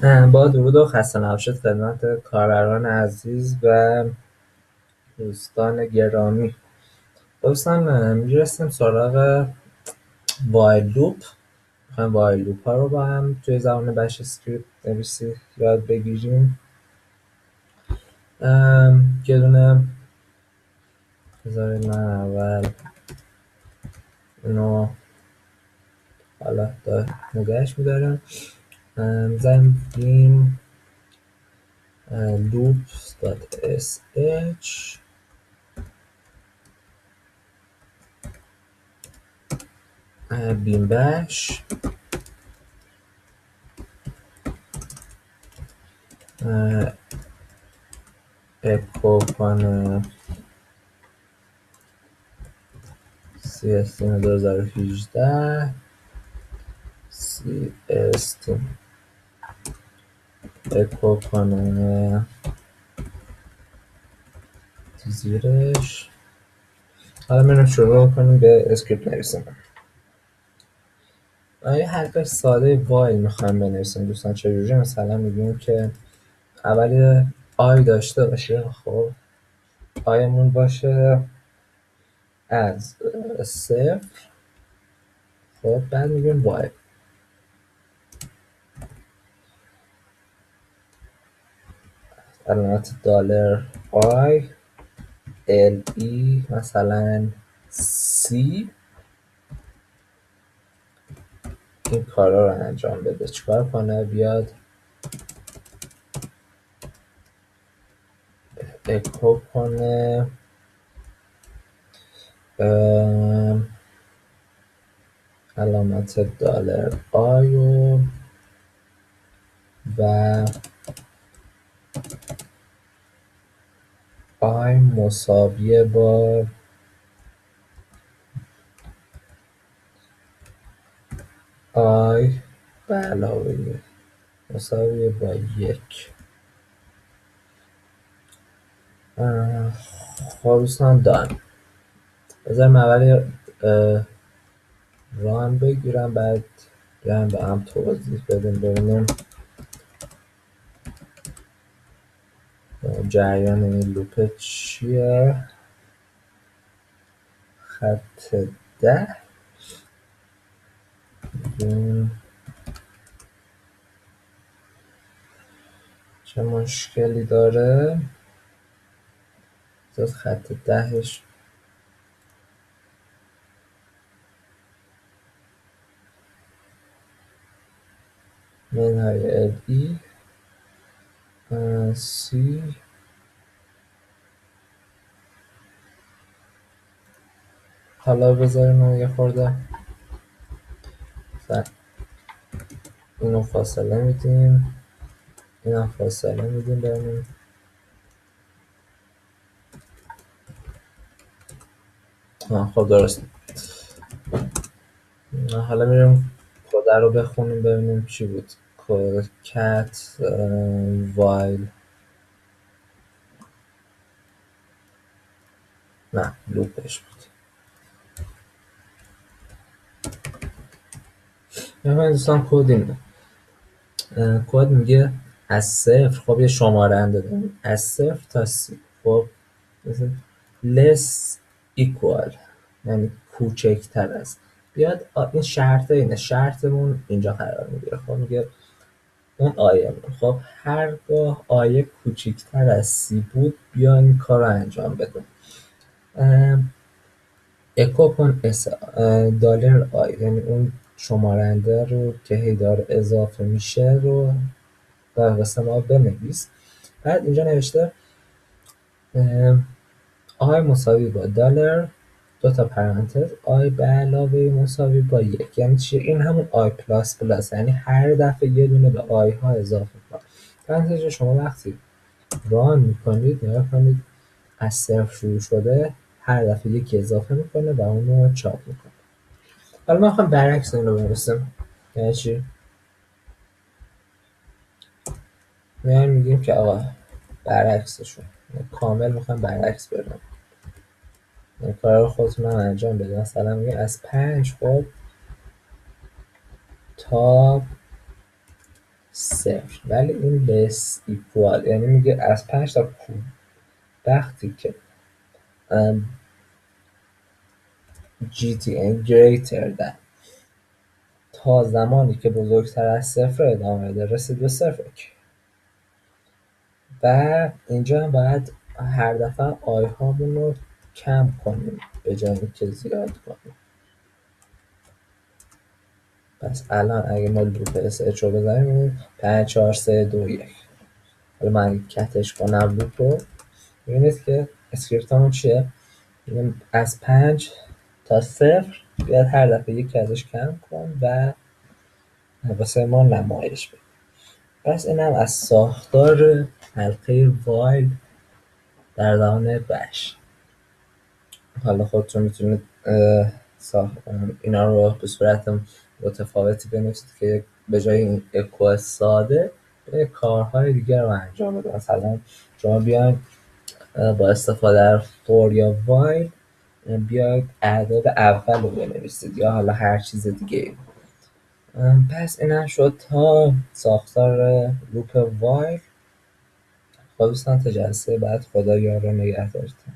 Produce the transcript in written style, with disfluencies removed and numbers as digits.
با درود و خسته نباشید خدمت کاربران عزیز و دوستان گرامی. دوستان میرسیم سراغ وایل لوپ. میخوایم وایل لوپ ها رو با هم توی زبان بش اسکریپت نویسی یاد بگیریم. یه دونه بذارید من اول اینو حالا نگهش میدارم. میزنیم بیم loop.sh بیم بش اکو کنه CSTM 2018 CSTM اکو کنه تو زیرش. حالا میرم شروع کنیم به اسکریپت نویسیم. یه حرکت ساده وایل میخوایم بنویسیم دوستان. چجوری؟ مثلا میگیم که اولی آی داشته باشه. خب آیمون باشه از صفر. خب بعد میگیم وایل علامت دلار آی ال ای مثلا سی این کارا رو انجام بده. چیکار کنه؟ بیاد اکو کنه علامت دلار آیو و آی مساویه با آی به علاوه مساویه با یک. خب دوستان دان بذارم اول ران بگیرم بعد بیایم با هم توضیح بدیم ببینیم جریان این لوپ چیه. خط 10 چه مشکلی داره؟ از خط 10ش منهای ال ای سی. حالا بذاریم من یه خورده اینو فاصله میدیم اینم فاصله میدیم ببینیم. خب درست. حالا میریم کد رو بخونیم ببینیم چی بود. کت وایل نه لوپش بود. ببینید دوستان کد اینه. کد میگه از صفر. خب یه شمارنده داریم از صفر تا سی. خب مثلا less equal یعنی کوچکتر است. بیاد این شرطه اینه. شرطمون اینجا قرار میگیره. خب میگه اون آیمون خب هرگاه آیه کوچکتر از سی بود بیا این کار رو انجام بده. اکو کن دلار آی یعنی اون شمارنده رو که هی داره اضافه میشه رو در واسه ما بنویس. بعد اینجا نوشته آی مساوی با دلار دو تا پرانتز آی به علاوه مساوی با یک. یعنی چی؟ این همون آی پلاس پلاس یعنی هر دفعه یه دونه به آی ها اضافه کن. پرانتز شما وقتی ران میکنید نگاه کنید از صفر شروع شده هر دفعه یکی اضافه میکنه و اونو چاپ میکنه. حالا ما میخوایم برعکس این رو برسیم. یعنی چی؟ میگیم که آقا برعکسشون کامل میخوایم برعکس بریم. این کار رو خودتون هم انجام بده. مثلا میگه از 5 خب تا صفر، ولی این less equal یعنی میگه از 5 تا کوب. وقتی که GTN greater than تا زمانی که بزرگتر از صفر ادامه بده رسید به صفر. و اینجا هم باید هر دفعه آی هامون رو کم کنیم به جای که زیاد کنیم. پس الان اگه ما لوپ SH رو بزنیم 5 4 3 2 1. حالا من کتش کنم لوپ رو، میبینید که اسکریپت همون چیه؟ از 5 تا 0 بیاد هر دفعه یکی ازش کم کن و واسه ما نمایش بده. پس اینم از ساختار حلقه وایل در زمان بش. حالا خودتون میتونید اینا رو به صورت متفاوتی بنویسید که به جای این اکو ساده کارهای دیگر رو انجام بده. مثلا شما بیاید با استفاده از فور یا وایل بیاید اعداد اول رو بنویسید یا حالا هر چیز دیگه. پس این هم شد تا ساختار لوپ وایل. خب دوستان تا جلسه بعد، خدا یار و نگهدارتون.